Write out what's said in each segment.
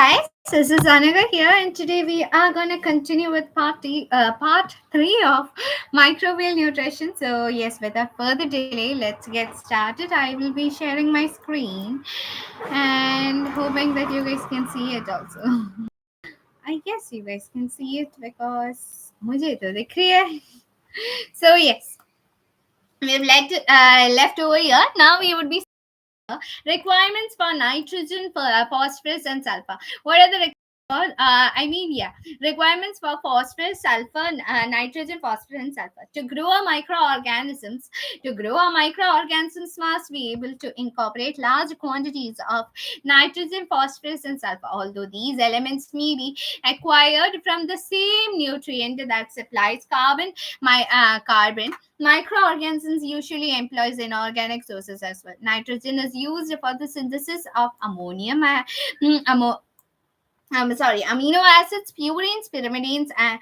guys, this is Anika here, and today we are gonna continue with part three of microbial nutrition. So yes, without further delay, let's get started. I will be sharing my screen and hoping that you guys can see it also. I guess you guys can see it because मुझे तो दिख रही है. So yes, we've left over here. Now we would be requirements for nitrogen, phosphorus, and sulfur. What are the requirements for phosphorus, sulfur, nitrogen, phosphorus, and sulfur. To grow microorganisms must be able to incorporate large quantities of nitrogen, phosphorus, and sulfur. Although these elements may be acquired from the same nutrient that supplies carbon, microorganisms usually employs inorganic sources as well. Nitrogen is used for the synthesis of amino acids, purines, pyrimidines, and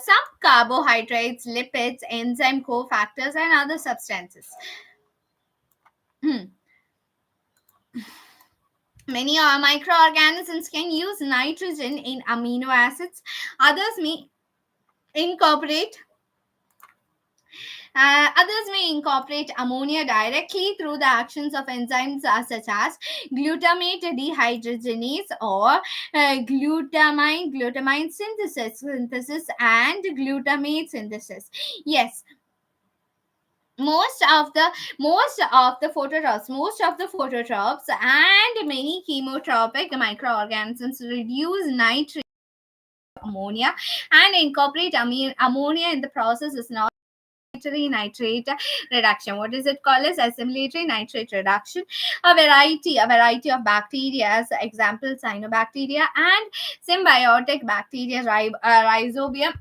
some carbohydrates, lipids, enzyme cofactors, and other substances. Many microorganisms can use nitrogen in amino acids. Others may incorporate ammonia directly through the actions of enzymes such as glutamate dehydrogenase or glutamine synthesis and glutamate synthesis. Yes, most of the phototropes and many chemotropic microorganisms reduce nitrate ammonia and incorporate ammonia in the process is not nitrate reduction. What is it called as assimilatory nitrate reduction? A variety of bacteria, example cyanobacteria and symbiotic bacteria, rhizobium,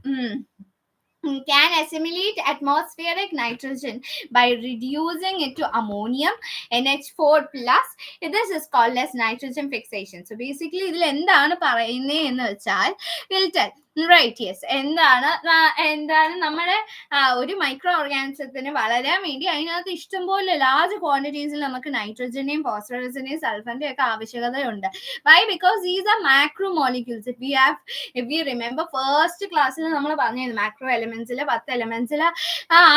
can assimilate atmospheric nitrogen by reducing it to ammonium NH4 plus. This is called as nitrogen fixation. So basically ഇതിൽ എന്താണ് പറയുന്നത് എന്ന് വെച്ചാൽ we'll tell. Right yes എന്താണ് നമ്മുടെ ഒരു micro ഓർഗാനിസത്തിന് വളരാൻ വേണ്ടി അതിനകത്ത് ഇഷ്ടംപോലെ ലാർജ് ക്വാണ്ടിറ്റീസിൽ നമുക്ക് നൈട്രജനെയും ഫോസ്ഫറസിനെയും സൾഫറിന്റെയും ഒക്കെ ആവശ്യകതയുണ്ട്. Why? Because these are macromolecules. If you remember first ക്ലാസ്സിൽ നമ്മൾ പറഞ്ഞിരുന്നു മാക്രോ എലമെന്റ്സിൽ 10 എലമെന്റ്സിൽ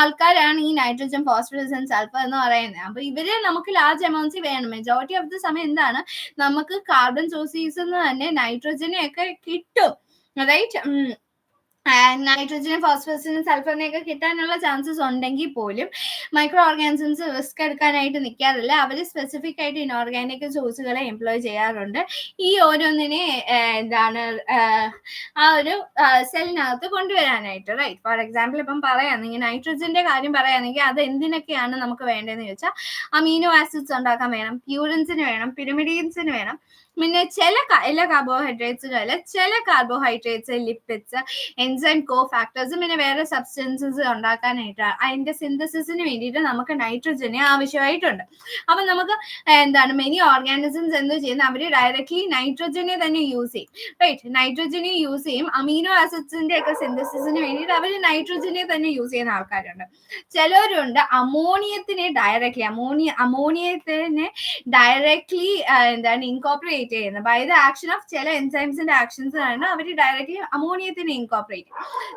ആൾക്കാരാണ് ഈ നൈട്രജൻ, ഫോസ്ഫറസ് ആൻഡ് സൾഫർ എന്ന് പറയുന്നത്. അപ്പൊ ഇവര് നമുക്ക് ലാർജ് എമൗണ്ട്സ് വേണം. മെജോറിറ്റി ഓഫ് ദ സമയം എന്താണ് നമുക്ക് കാർബൺ സോഴ്സസ് തന്നെ നൈട്രജനെ ഒക്കെ കിട്ടും. റൈറ്റ്? നൈട്രജനും ഫോസ്ഫറസിനും സൾഫറിനെയൊക്കെ കിട്ടാനുള്ള ചാൻസസ് ഉണ്ടെങ്കിൽ പോലും മൈക്രോ ഓർഗാനിസംസ് റിസ്ക് എടുക്കാനായിട്ട് നിൽക്കാറില്ല. അവർ സ്പെസിഫിക് ആയിട്ട് ഇനോർഗാനിക് സോഴ്സുകളെ എംപ്ലോയ് ചെയ്യാറുണ്ട് ഈ ഓരോന്നിനെ ആ ഒരു സെല്ലിനകത്ത് കൊണ്ടുവരാനായിട്ട്. റൈറ്റ്? ഫോർ എക്സാമ്പിൾ ഇപ്പം പറയാന്നെങ്കിൽ നൈട്രജന്റെ കാര്യം പറയാന്നെങ്കിൽ അത് എന്തിനൊക്കെയാണ് നമുക്ക് വേണ്ടതെന്ന് ചോദിച്ചാൽ അമീനോ ആസിഡ്സ് ഉണ്ടാക്കാൻ വേണം, പ്യൂരിൻസിന് വേണം, പിരിമിഡീൻസിന് വേണം, പിന്നെ എല്ലാ കാർബോഹൈഡ്രേറ്റ്സിനും അല്ല ചില കാർബോഹൈഡ്രേറ്റ്സ്, ലിപ്പിഡ്സ്, എൻസൈം കോഫാക്ടേഴ്സ്, പിന്നെ വേറെ സബ്സ്റ്റൻസസ് ഉണ്ടാക്കാനായിട്ട് അതിന്റെ സിന്തസിസിന് വേണ്ടിയിട്ട് നമുക്ക് നൈട്രജനെ ആവശ്യമായിട്ടുണ്ട്. അപ്പൊ നമുക്ക് മെനി ഓർഗാനിസംസ് എന്ത് ചെയ്യുന്നത്, അവര് ഡയറക്ട്ലി നൈട്രജനെ തന്നെ യൂസ് ചെയ്യും. റൈറ്റ്? നൈട്രജനെ യൂസ് ചെയ്യും. അമീനോ ആസിഡ്സിന്റെ ഒക്കെ സിന്തസിസിന് വേണ്ടിയിട്ട് അവര് നൈട്രജനെ തന്നെ യൂസ് ചെയ്യുന്ന ആൾക്കാരുണ്ട്. ചിലരുണ്ട് അമോണിയത്തിനെ ഡയറക്ട്ലി ഇൻകോപ്പറേറ്റ് ചെയ്യുന്നത്. ബൈ ദ ആക്ഷൻ ഓഫ് ചില എൻസൈംസിന്റെ ആക്ഷൻസ് ആണ് അവർ ഡയറക്ട്ലി അമോണിയത്തിനെ ഇൻകോപ്പറേറ്റ് ചെയ്യും.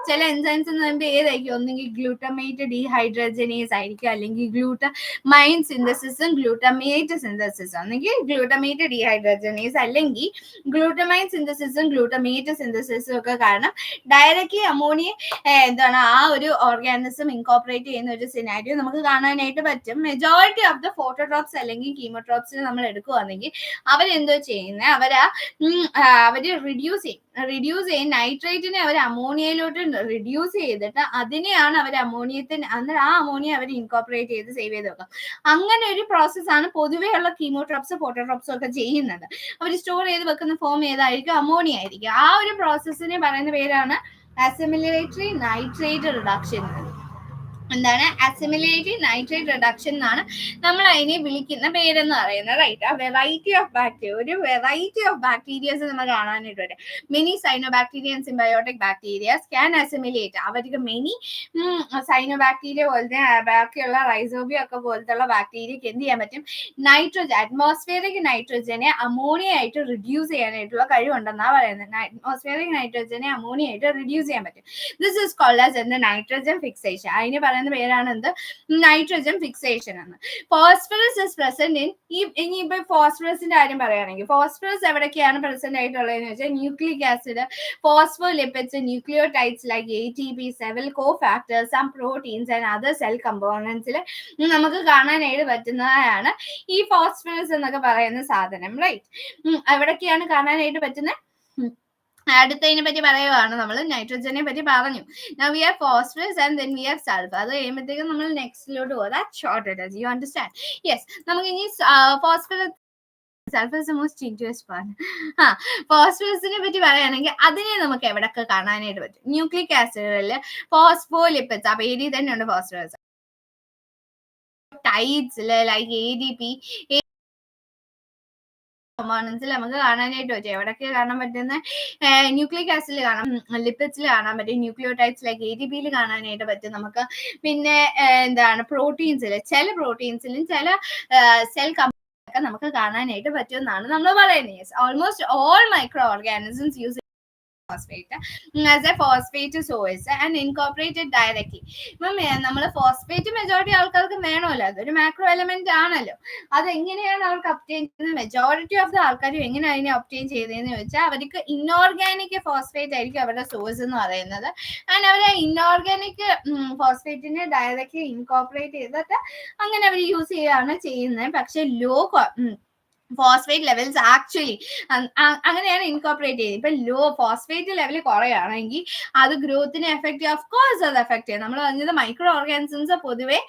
ചില എൻസൈംസ് എന്ന് പറയുമ്പോൾ ഏതായിരിക്കും? ഒന്നെങ്കിൽ ഗ്ലൂട്ടമേറ്റ് ഡീഹൈഡ്രജനേസ് ആയിരിക്കും, അല്ലെങ്കിൽ ഗ്ലൂട്ടമൈൻ സിന്തസിസും ഗ്ലൂട്ടമേറ്റ് സിന്തസിസും. ഒന്നെങ്കിൽ ഗ്ലൂട്ടമേറ്റ് ഡീഹൈഡ്രജനേസ് അല്ലെങ്കിൽ ഗ്ലൂട്ടമൈൻ സിന്തസിസും ഗ്ലൂട്ടമേറ്റ് സിന്തസിസും ഒക്കെ കാരണം ഡയറക്ട്ലി അമോണിയ ആ ഒരു ഓർഗാനിസം ഇൻകോപ്പറേറ്റ് ചെയ്യുന്ന ഒരു സിനാരിയോ നമുക്ക് കാണാനായിട്ട് പറ്റും. മെജോറിറ്റി ഓഫ് ദ ഫോട്ടോട്രോപ്സ് അല്ലെങ്കിൽ കീമോട്രോപ്സിന് നമ്മൾ എടുക്കുകയാണെങ്കിൽ അവരെന്തോ ചെയ്യുന്നത്, അവര് റിഡ്യൂസ് ചെയ്യും നൈട്രേറ്റിനെ അവർ അമോണിയയിലോട്ട് റിഡ്യൂസ് ചെയ്തിട്ട് അതിനെയാണ് അവർ അമോണിയത്തിന് ആ അമോണിയ അവർ ഇൻകോപ്പറേറ്റ് ചെയ്ത് സേവ് ചെയ്ത് വെക്കാം. അങ്ങനെ ഒരു പ്രോസസ്സാണ് പൊതുവെയുള്ള കീമോട്രോപ്സ്, ഫോട്ടോട്രോപ്സും ഒക്കെ ചെയ്യുന്നത്. അവർ സ്റ്റോർ ചെയ്ത് വെക്കുന്ന ഫോം ഏതായിരിക്കും? അമോണിയ ആയിരിക്കും. ആ ഒരു പ്രോസസ്സിനെ പറയുന്ന പേരാണ് അസിമിലേറ്ററി നൈട്രേറ്റ് റിഡക്ഷൻ. എന്താണ് അസിമിലേറ്റഡ് നൈട്രേറ്റ് റിഡക്ഷൻ എന്നാണ് നമ്മൾ അതിനെ വിളിക്കുന്ന പേരെന്ന് പറയുന്നത്. റൈറ്റ്. ആ വെറൈറ്റി ഓഫ് ബാക്ടീരിയ, ഒരു വെറൈറ്റി ഓഫ് ബാക്ടീരിയസ് നമ്മൾ കാണാനായിട്ട് വരും. Many cyanobacteria and symbiotic bacterias can assimilate. അവർക്ക് മെനി സൈനോബാക്ടീരിയ പോലത്തെ ബാക്കിയുള്ള റൈസോബിയ ഒക്കെ പോലത്തുള്ള ബാക്ടീരിയക്ക് എന്ത് ചെയ്യാൻ പറ്റും? നൈട്രോജൻ, അറ്റ്മോസ്ഫിയറിക് നൈട്രോജനെ അമോണിയ ആയിട്ട് റിഡ്യൂസ് ചെയ്യാനായിട്ടുള്ള കഴിവുണ്ടെന്നാണ് പറയുന്നത്. അറ്റ്മോസ്ഫിയറിക് നൈട്രോജനെ അമോണിയ ആയിട്ട് റിഡ്യൂസ് ചെയ്യാൻ പറ്റും. ദിസ് ഇസ് കോൾഡ് ആസ് എന്ത്? Nitrogen fixation. അതിന് പറയുന്ന പേരാണ് എന്ത്? നൈട്രോജൻ ഫിക്സേഷൻ എന്ന്. ഫോസ്ഫറസ് ഇസ് പ്രസന്റ് ഇൻ, ഇനിയിപ്പോ ഫോസ്ഫറസിന്റെ കാര്യം പറയുകയാണെങ്കിൽ ഫോസ്ഫറസ് എവിടൊക്കെയാണ് പ്രസന്റ് ആയിട്ടുള്ളതെന്ന് വെച്ചാൽ nucleic acid, phospholipids, nucleotides like ATP, several cofactors, some proteins and other cell കമ്പോണൻസിൽ നമുക്ക് കാണാനായിട്ട് പറ്റുന്നതാണ് ഈ ഫോസ്ഫറസ് എന്നൊക്കെ പറയുന്ന സാധനം. റൈറ്റ്. എവിടൊക്കെയാണ് കാണാനായിട്ട് പറ്റുന്നത്? അടുത്തതിനെ പറ്റി പറയുവാണ്. നമ്മൾ നൈട്രോജനെ പറ്റി പറഞ്ഞു. Now we have phosphorus and then we have sulfur. അത് കഴിയുമ്പോഴത്തേക്കും നമ്മൾ നെക്സ്റ്റിലോട്ട് പോകും. That short it is. You understand? Yes. നമുക്ക് ഇനി phosphorus, sulphur is the most interest part. ഫോസ്ഫറസിനെ പറ്റി പറയുകയാണെങ്കിൽ അതിനെ നമുക്ക് എവിടെയൊക്കെ കാണാനായിട്ട് പറ്റും? ന്യൂക്ലിക് ആസിഡുകളിൽ ഫോസ്ഫോലിപ്പിഡ്സ്, ആ പേരിൽ തന്നെ ഉണ്ട് ഫോസ്ഫറസ്. ടൈഡ്സിൽ ലൈക്ക് ADP കമ്പോണൻസിൽ നമുക്ക് കാണാനായിട്ട് പറ്റും. എവിടെയൊക്കെ കാണാൻ പറ്റുന്ന? ന്യൂക്ലിക് ആസിഡിൽ കാണാം, ലിപ്പിഡ്സിൽ കാണാൻ പറ്റും, ന്യൂക്ലിയോടൈഡ്സ് ലൈക്ക് ATPയിൽ കാണാനായിട്ട് പറ്റും നമുക്ക്. പിന്നെ എന്താണ്? പ്രോട്ടീൻസിൽ, ചില പ്രോട്ടീൻസിലും ചില സെൽ ഒക്കെ നമുക്ക് കാണാനായിട്ട് പറ്റുമെന്നാണ് നമ്മൾ പറയുന്നത്. Almost all micro organisms use phosphate as a phosphate source and incorporated directly. നമ്മൾ ഫോസ്ഫേറ്റ് മെജോറിറ്റി ആൾക്കാർക്ക് വേണമല്ലോ, അതൊരു മാക്രോ എലമെന്റ് ആണല്ലോ. അതെങ്ങനെയാണ് അവർക്ക് ഒബ്റ്റെയിൻ ചെയ്യുന്നത്? മെജോറിറ്റി ഓഫ് ദ ആൾക്കാരും എങ്ങനെ അതിനെ ഒബ്റ്റെയിൻ ചെയ്തതെന്ന് ചോദിച്ചാൽ അവർക്ക് ഇൻഓർഗാനിക് ഫോസ്ഫേറ്റ് ആയിരിക്കും അവരുടെ സോഴ്സ് എന്ന് പറയുന്നത്. ആൻഡ് അവർ ഇൻഓർഗാനിക് ഫോസ്ഫേറ്റിനെ ഡയറക്റ്റ്ലി ഇൻകോർപ്പറേറ്റ് ചെയ്തിട്ട് അങ്ങനെ അവർ യൂസ് ചെയ്യുകയാണ് ചെയ്യുന്നത്. പക്ഷെ ഫോസ്ഫേറ്റ് ലെവൽസ് ആക്ച്വലി അങ്ങനെയാണ് ഇൻകോർപ്പറേറ്റ് ചെയ്യുന്നത്. ഇപ്പൊ ലോ ഫോസ്ഫേറ്റ് ലെവൽ കുറയുകയാണെങ്കിൽ അത് ഗ്രോത്തിനെ എഫക്ട് ചെയ്യും. ഓഫ് കോഴ്സ് അത് എഫക്ട് ചെയ്യും. നമ്മൾ പറഞ്ഞത് മൈക്രോ ഓർഗാനിസംസ് പൊതുവെ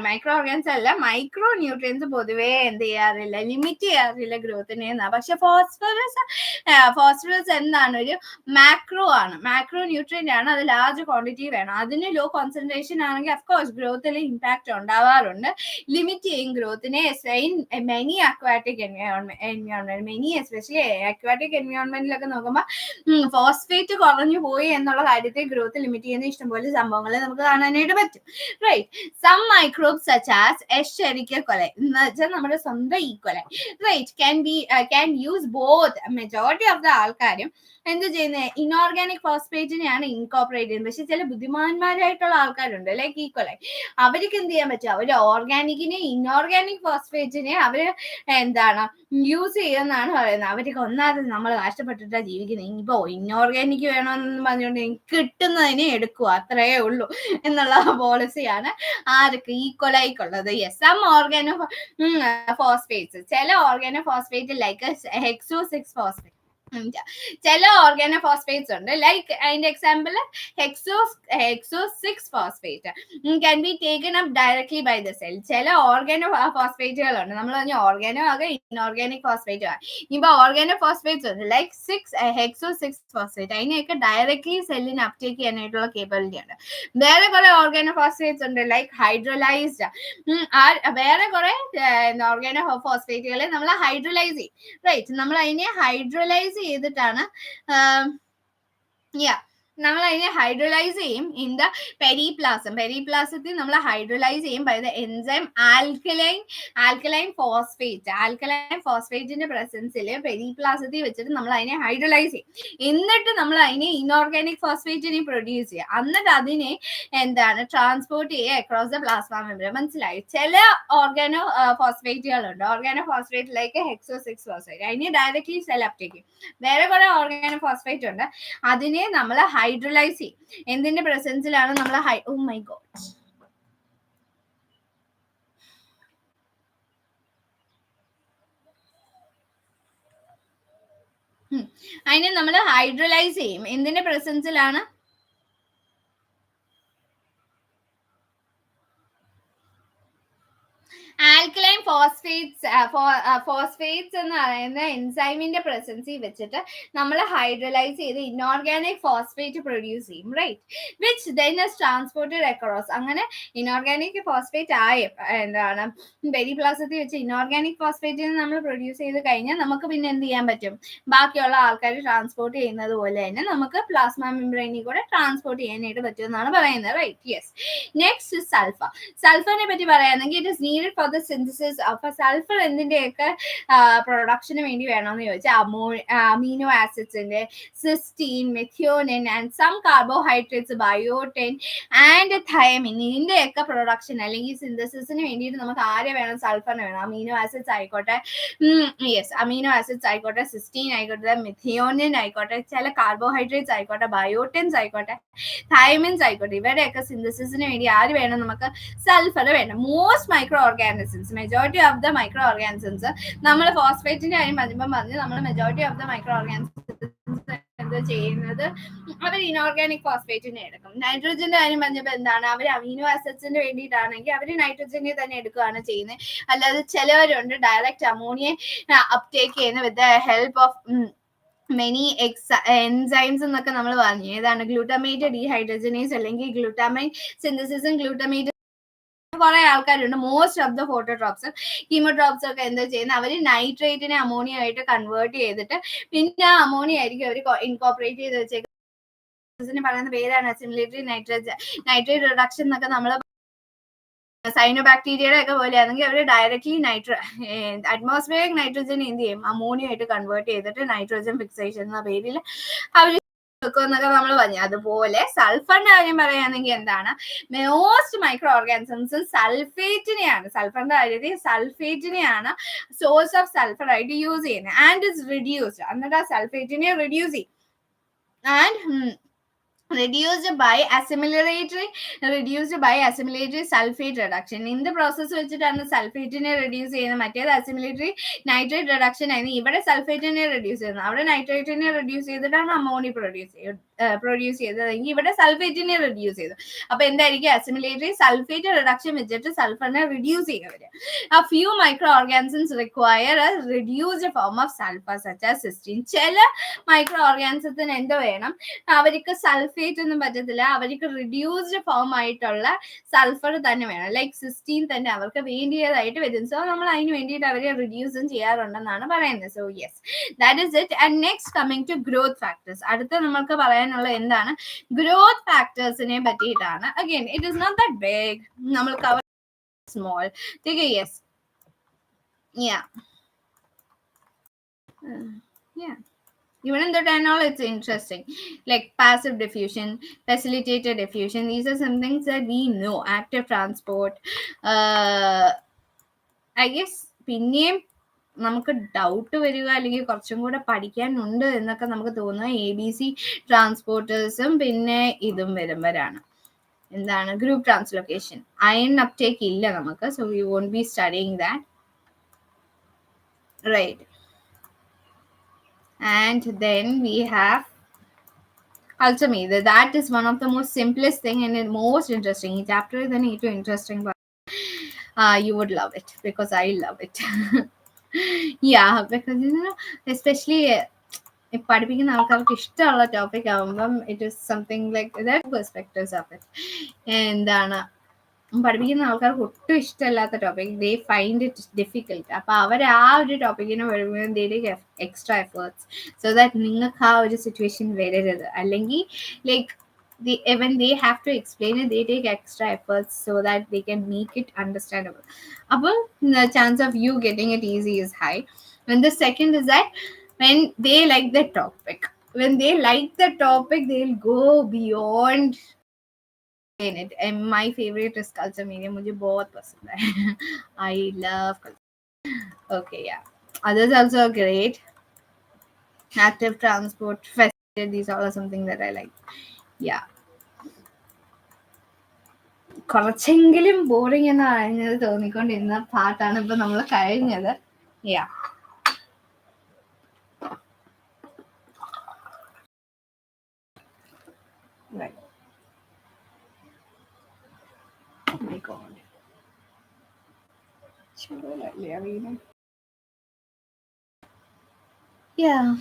മൈക്രോ ഓർഗാനിസം അല്ല, മൈക്രോ ന്യൂട്രിയൻസ് പൊതുവെ എന്ത് ചെയ്യാറില്ല, ലിമിറ്റ് ചെയ്യാറില്ല ഗ്രോത്തിനെ എന്നാ. പക്ഷെ ഫോസ്ഫറസ് എന്താണ്? ഒരു മാക്രോ ആണ്, മാക്രോ ന്യൂട്രിയന്റ് ആണ്. അത് ലാർജ് ക്വാണ്ടിറ്റി വേണം. അതിന് ലോ കോൺസെൻട്രേഷൻ ആണെങ്കിൽ അഫ്കോഴ്സ് ഗ്രോത്തിൽ ഇമ്പാക്ട് ഉണ്ടാവാറുണ്ട്, ലിമിറ്റ് ചെയ്യും ഗ്രോത്തിനെ. Many aquatic environment, many especially aquatic എൻവയോൺമെന്റിലൊക്കെ നോക്കുമ്പോൾ ഫോസ്ഫേറ്റ് കുറഞ്ഞു പോയി എന്നുള്ള കാര്യത്തെ ഗ്രോത്ത് ലിമിറ്റ് ചെയ്യുന്ന ഇഷ്ടംപോലെ സംഭവങ്ങൾ നമുക്ക് കാണാനായിട്ട് പറ്റും. Right. Some microbes such as Escherichia coli എന്ന് വെച്ചാൽ നമ്മുടെ സ്വന്തം E coli, right, can use both. Majority of the ആൾക്കാരും എന്ത് ചെയ്യുന്നത്? ഇൻഓർഗാനിക് ഫോസ്ഫേറ്റിനെയാണ് ഇൻകോർപ്പറേറ്റ് ചെയ്യുന്നത്. പക്ഷെ ചില ബുദ്ധിമാന്മാരായിട്ടുള്ള ആൾക്കാരുണ്ട് ലൈക്ക് ഈക്വലൈ, അവർക്ക് എന്ത് ചെയ്യാൻ പറ്റും? അവർ ഓർഗാനിക്കിനെ ഇൻഓർഗാനിക് ഫോസ്ഫേറ്റിനെ അവര് എന്താണ് യൂസ് ചെയ്യുമെന്നാണ് പറയുന്നത്. അവർക്ക് ഒന്നാമത് നമ്മൾ കഷ്ടപ്പെട്ടിട്ടാ ജീവിക്കുന്നത്, ഇനിയിപ്പോ ഇൻഓർഗാനിക് വേണമെന്ന് പറഞ്ഞുകൊണ്ട് കിട്ടുന്നതിനെ എടുക്കുക, അത്രയേ ഉള്ളൂ എന്നുള്ള പോളിസിയാണ് ആർക്ക്? ഈക്വലൈക്കുള്ളത്. യെസ്. സം ഓർഗാനോ ഫോസ്ഫേറ്റ്സ്, ചില organophosphate like hexose 6 phosphate, ചില ഓർഗാനോ ഫോസ്ഫേറ്റ്സ് ഉണ്ട് ലൈക്ക് അതിന്റെ example hexose 6 phosphate can be taken up directly by the cell. ചില ഓർഗാനോ ഫോസ്ഫേറ്റുകളുണ്ട്, നമ്മൾ പറഞ്ഞ ഓർഗാനോ ആകെ ഇൻഓർഗാനിക് ഫോസ്ഫേറ്റ് ആണ്. ഇപ്പൊ ഓർഗാനോ ഫോസ്ഫേറ്റ്സ് ഉണ്ട് ലൈക്ക് ഹെക്സോ 6 ഫോസ്ഫേറ്റ്, അതിനെയൊക്കെ ഡയറക്ട്ലി സെല്ലിന് അപ്ടേക്ക് ചെയ്യാനായിട്ടുള്ള കേപ്പബിലിറ്റി ഉണ്ട്. വേറെ കുറെ ഓർഗാനോ ഫോസ്ഫേറ്റ്സ് ഉണ്ട് ലൈക്ക് ഹൈഡ്രോലൈസ്ഡ്, വേറെ കുറെ ഓർഗാനോ ഫോസ്ഫേറ്റുകളെ നമ്മൾ ഹൈഡ്രോലൈസ് ചെയ്യും. റൈറ്റ്. നമ്മൾ അതിനെ ഹൈഡ്രോലൈസ് ചെയ്തിട്ടാണ് നമ്മൾ അതിനെ ഹൈഡ്രോലൈസ് ചെയ്യും ഇൻ ദ പെരിപ്ലാസം. പെരിപ്ലാസത്തിൽ നമ്മൾ ഹൈഡ്രോലൈസ് ചെയ്യും by the enzyme alkaline phosphate. Alkaline ഫോസ്ഫേറ്റിന്റെ പ്രസൻസിൽ പെരിപ്ലാസത്തിൽ വെച്ചിട്ട് നമ്മൾ അതിനെ ഹൈഡ്രോലൈസ് ചെയ്യും. എന്നിട്ട് നമ്മൾ അതിനെ ഇൻഓർഗാനിക് ഫോസ്ഫേറ്റിനെ പ്രൊഡ്യൂസ് ചെയ്യും. എന്നിട്ട് അതിനെ എന്താണ് ട്രാൻസ്പോർട്ട് ചെയ്യുക അക്രോസ് ദ പ്ലാസ്മ മെംബ്രെയിൻ. മനസ്സിലായി? ചില ഓർഗാനോ ഫോസ്ഫേറ്റുകളുണ്ട്, ഓർഗാനോ ഫോസ്ഫേറ്റിലേക്ക് ഹെക്സോ 6 ഫോസ്ഫേറ്റ്, അതിനെ ഡയറക്ട്ലി സെൽ അപ്ടേക്ക് ചെയ്യും. വേറെ കുറെ ഓർഗാനോ ഫോസ്ഫേറ്റ് ഉണ്ട്, അതിനെ നമ്മൾ ഹൈഡ്രോലൈസ് ചെയ്യും. എന്തിന്റെ പ്രസൻസിലാണ് നമ്മൾ ഓ മൈ ഗോഡ്, അതിനെ നമ്മൾ ഹൈഡ്രോലൈസ് ചെയ്യും. എന്തിന്റെ പ്രസൻസിലാണ്? ആൽക്കലൈൻ ഫോസ്ഫേറ്റ്സ് എന്ന് പറയുന്ന എൻസൈമിന്റെ പ്രസൻസിൽ വെച്ചിട്ട് നമ്മൾ ഹൈഡ്രലൈസ് ചെയ്ത് ഇൻഓർഗാനിക് ഫോസ്ഫേറ്റ് പ്രൊഡ്യൂസ് ചെയ്യും, right, which then is transported across. അങ്ങനെ ഇൻഓർഗാനിക് ഫോസ്ഫേറ്റ് ആയ എന്താണ് പെരിപ്ലാസത്തിൽ വെച്ച് ഇൻഓർഗാനിക് ഫോസ്ഫേറ്റിൽ നമ്മൾ പ്രൊഡ്യൂസ് ചെയ്ത് കഴിഞ്ഞാൽ നമുക്ക് പിന്നെ എന്ത് ചെയ്യാൻ പറ്റും, ബാക്കിയുള്ള ആൾക്കാർ ട്രാൻസ്പോർട്ട് ചെയ്യുന്നത് പോലെ തന്നെ നമുക്ക് പ്ലാസ്മ മെംബ്രെയിനിൽ കൂടെ ട്രാൻസ്പോർട്ട് ചെയ്യാനായിട്ട് പറ്റുമെന്നാണ് പറയുന്നത്, റൈറ്റ്. യെസ്. Next sulphur. സൾഫറിനെ പറ്റി പറയുകയാണെങ്കിൽ it is needed for the synthesis of sulphur. എന്തിന്റെയൊക്കെ പ്രൊഡക്ഷന് വേണ്ടി വേണമെന്ന് ചോദിച്ചാൽ അമീനോ ആസിഡ്സിന്റെ cysteine, methionine and some carbohydrates, biotin and thiamine, ഇതിന്റെയൊക്കെ പ്രൊഡക്ഷൻ അല്ലെങ്കിൽ സിന്തസിസിന് വേണ്ടിയിട്ട് നമുക്ക് ആരെ വേണം, സൾഫറിനെ വേണം. അമീനോ ആസിഡ്സ് ആയിക്കോട്ടെ, യെസ്, അമീനോ ആസിഡ്സ് ആയിക്കോട്ടെ, സിസ്റ്റീൻ ആയിക്കോട്ടെ, മെഥിയോനിൻ ആയിക്കോട്ടെ, ചില കാർബോഹൈഡ്രേറ്റ്സ് ആയിക്കോട്ടെ, ബയോട്ടിൻസ് ആയിക്കോട്ടെ, തൈമിൻസ് ആയിക്കോട്ടെ, ഇവരുടെയൊക്കെ സിന്തസിസിന് വേണ്ടി ആര് വേണം, നമുക്ക് സൾഫർ വേണം. Most micro organisms, majority of the micro organisms, നമ്മൾ ഫോസ്ഫേറ്റിന്റെ കാര്യം പറഞ്ഞപ്പോൾ നമ്മൾ majority of the micro organisms എന്താ ചെയ്യുന്നത്, അവർ ഇനോർഗാനിക് ഫോസ്ഫേറ്റിനെ എടുക്കും. നൈട്രോജന്റെ കാര്യം പറഞ്ഞപ്പോൾ എന്താണ്, അവർ അമീനോ ആസിഡ്സിന് വേണ്ടിയിട്ടാണെങ്കിൽ അവർ നൈട്രോജനെ തന്നെ എടുക്കുകയാണ് ചെയ്യുന്നത്. അല്ലാതെ ചിലവരുണ്ട് ഡയറക്റ്റ് അമോണിയ അപ്ടേക്ക് ചെയ്യുന്ന with the help of many enzymes എന്നൊക്കെ നമ്മൾ പറഞ്ഞു. ഏതാണ്, ഗ്ലൂട്ടമേറ്റ് ഡീഹൈഡ്രജനേസ് അല്ലെങ്കിൽ ഗ്ലൂട്ടാമൈൻ സിന്തസിസും ഗ്ലൂട്ടമേറ്റ്. കുറെ ആൾക്കാരുണ്ട്, മോസ്റ്റ് ഓഫ് ദ ഫോട്ടോട്രോപ്സ് കീമോട്രോപ്സ് ഒക്കെ എന്താ ചെയ്യുന്നത്, അവർ നൈട്രേറ്റിനെ അമോണിയ ആയിട്ട് കൺവേർട്ട് ചെയ്തിട്ട് പിന്നെ ആ അമോണിയ ആയിരിക്കും അവർ ഇൻകോപ്പറേറ്റ് ചെയ്ത് വെച്ചേക്കുന്നത്. പറയുന്ന പേരാണ് അസിമിലേറ്ററി നൈട്രേറ്റ് റിഡക്ഷൻ എന്നൊക്കെ നമ്മൾ സൈനോബാക്ടീരിയയുടെ ഒക്കെ പോലെയാണെങ്കിൽ അവർ ഡയറക്ട്ലി അറ്റ്മോസ്ഫിയറിക് നൈട്രോജൻ എന്ത് ചെയ്യും, അമോണിയ ആയിട്ട് കൺവേർട്ട് ചെയ്തിട്ട് നൈട്രോജൻ ഫിക്സേഷൻ എന്ന പേരിൽ അവർ എന്നൊക്കെ നമ്മൾ പറഞ്ഞു. അതുപോലെ സൾഫറിന്റെ കാര്യം പറയുകയാണെങ്കിൽ എന്താണ്, മോസ്റ്റ് മൈക്രോ ഓർഗാനിസംസ് സൾഫേറ്റിനെയാണ്, സൾഫറിന്റെ കാര്യത്തിൽ സൾഫേറ്റിനെയാണ് സോഴ്സ് ഓഫ് സൾഫർ ആയിട്ട് യൂസ് ചെയ്യുന്നത്. ആൻഡ് ഇറ്റ്സ് റിഡ്യൂസ്ഡ്, എന്നിട്ട് ആ സൾഫേറ്റിനെ റിഡ്യൂസ് ചെയ്യും. And reduced by assimilatory sulfate reduction. In the process വെച്ചിട്ടാണ് സൾഫേറ്റിനെ റെഡ്യൂസ് ചെയ്യുന്നത്. മറ്റേത് അസിമിലേറ്ററി നൈട്രേറ്റ് റിഡക്ഷൻ ആയിരുന്നു. ഇവിടെ സൾഫേറ്റിനെ റെഡ്യൂസ് ചെയ്യുന്നത്, അവിടെ നൈട്രേറ്റിനെ റെഡ്യൂസ് ചെയ്തിട്ടാണ് അമോണിയ പ്രൊഡ്യൂസ് ചെയ്തതെങ്കിൽ ഇവിടെ സൾഫേറ്റിനെ റെഡ്യൂസ് ചെയ്തു. അപ്പൊ എന്തായിരിക്കും, അസിമിലേറ്ററി സൾഫേറ്റ് റിഡക്ഷൻ വെച്ചിട്ട് സൾഫറിനെ റെഡ്യൂസ് ചെയ്യുക. A few microorganisms require a reduced form of sulfur such as cysteine. ചില മൈക്രോ ഓർഗാനിസത്തിന് എന്ത് വേണം, അവർക്ക് സൾഫേറ്റ് ഒന്നും പറ്റത്തില്ല, അവർക്ക് റിഡ്യൂസ്ഡ് ഫോം ആയിട്ടുള്ള സൾഫർ തന്നെ വേണം. ലൈക്ക് സിസ്റ്റീൻ തന്നെ അവർക്ക് വേണ്ടിയതായിട്ട് വരും. സോ നമ്മൾ അതിന് വേണ്ടിയിട്ട് അവരെ റിഡ്യൂസും ചെയ്യാറുണ്ടെന്നാണ് പറയുന്നത്. So yes, that is it. And next coming to growth factors. അടുത്ത നമുക്ക് പറയാനുള്ള എന്താണ്, ഗ്രോത്ത് ഫാക്ടേഴ്സിനെ പറ്റിയിട്ടാണ്. Again it is not that big, നമ്മൾ cover small. Yes, yeah. Even in the all, it's interesting. Like passive diffusion, facilitated diffusion. These are some things that we know. Active transport. I guess പിന്നെയും നമുക്ക് doubt വരിക അല്ലെങ്കിൽ കുറച്ചും കൂടെ പഠിക്കാനുണ്ട് എന്നൊക്കെ നമുക്ക് തോന്നുക ABC ട്രാൻസ്പോർട്ടേഴ്സും പിന്നെ ഇതും വരുമ്പോഴാണ്. എന്താണ്, ഗ്രൂപ്പ് ട്രാൻസ്ലോക്കേഷൻ. അയൺ അപ്ടേക്ക് ഇല്ല നമുക്ക്, so we won't be studying that, right. And then we have ultimately, that is one of the most simplest thing and the most interesting chapter. Then it too interesting, but you would love it because I love it. Yeah, because you know, especially പഠിപ്പിക്കുന്ന ആൾക്കാർക്ക് ഇഷ്ടമുള്ള topic ആകുമ്പം it is something like that perspectives of it. എന്താണ്, പഠിപ്പിക്കുന്ന ആൾക്കാർക്ക് ഒട്ടും ഇഷ്ടമല്ലാത്ത topic, they find it difficult. അപ്പൊ അവർ ആ ഒരു ടോപ്പിക്കിന് വരുമ്പോൾ they take extra efforts so that നിങ്ങൾക്ക് ആ ഒരു സിറ്റുവേഷൻ വരരുത്. അല്ലെങ്കിൽ like when they have to explain it, they take extra efforts so that they can make it understandable. Appo the chance of you getting it easy is high. And the second is that when they like the topic, they'll go beyond in it. And my favorite is culture media. मुझे बहुत पसंद है. I love culture. Okay, yeah. Others also are great. Active transport, facilitated, these are something that I like. Yeah. കുറച്ചെങ്കിലും boring എന്ന് പറയുന്നത് തോന്നിക്കൊണ്ടിരുന്ന പാട്ടാണ് ഇപ്പൊ നമ്മൾ കഴിഞ്ഞത്. Yeah. Right. Oh my God. Yeah.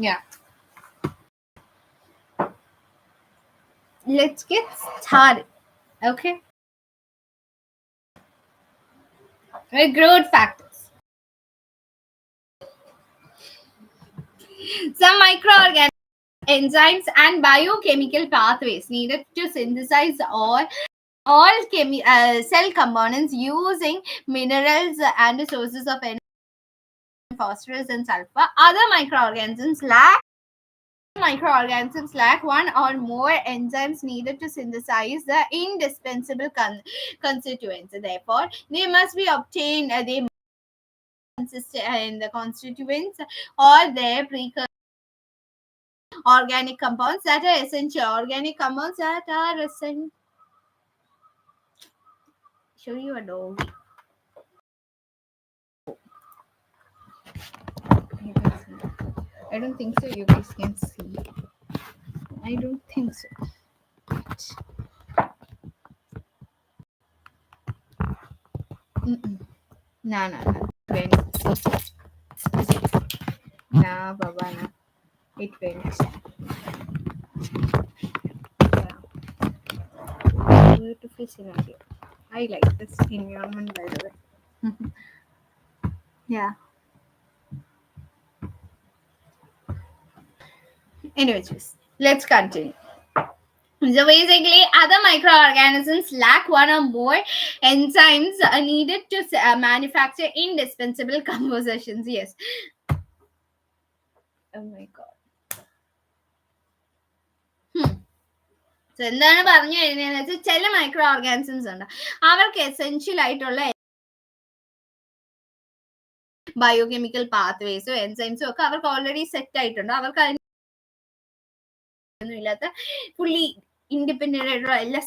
Yeah. Let's get started. Okay. Growth factors. Some microorganisms, enzymes, and biochemical pathways needed to synthesize all cell components using minerals and sources of energy, phosphorus and sulfur. Other microorganisms lack one or more enzymes needed to synthesize the indispensable constituents. Therefore, they must be obtained. They consist in the constituents or their precursor organic compounds that are essential. Organic compounds that are essential. Show you a dog. I don't think so. You guys can see. I don't think so. No. Nah, Baba, nah. It went. Yeah. Beautiful scenario. I like this environment, by the way. Yeah. Anyways, let's continue. So basically, other microorganisms lack one or more enzymes needed to manufacture indispensable compositions. Yes. Oh my god. So എന്താണ് പറഞ്ഞു കഴിഞ്ഞാൽ വെച്ചാൽ ചില micro organisms ഉണ്ട് അവർക്ക് essential ആയിട്ടുള്ള biochemical പാത്വേസോ എൻസൈംസോ ഒക്കെ അവർക്ക് ഓൾറെഡി സെറ്റ് ആയിട്ടുണ്ട്. അവർക്ക് അതിനൊന്നും ഇല്ലാത്ത ഫുള്ളി ഇൻഡിപെൻഡന്റ് ആയിട്ടുള്ള എല്ലാ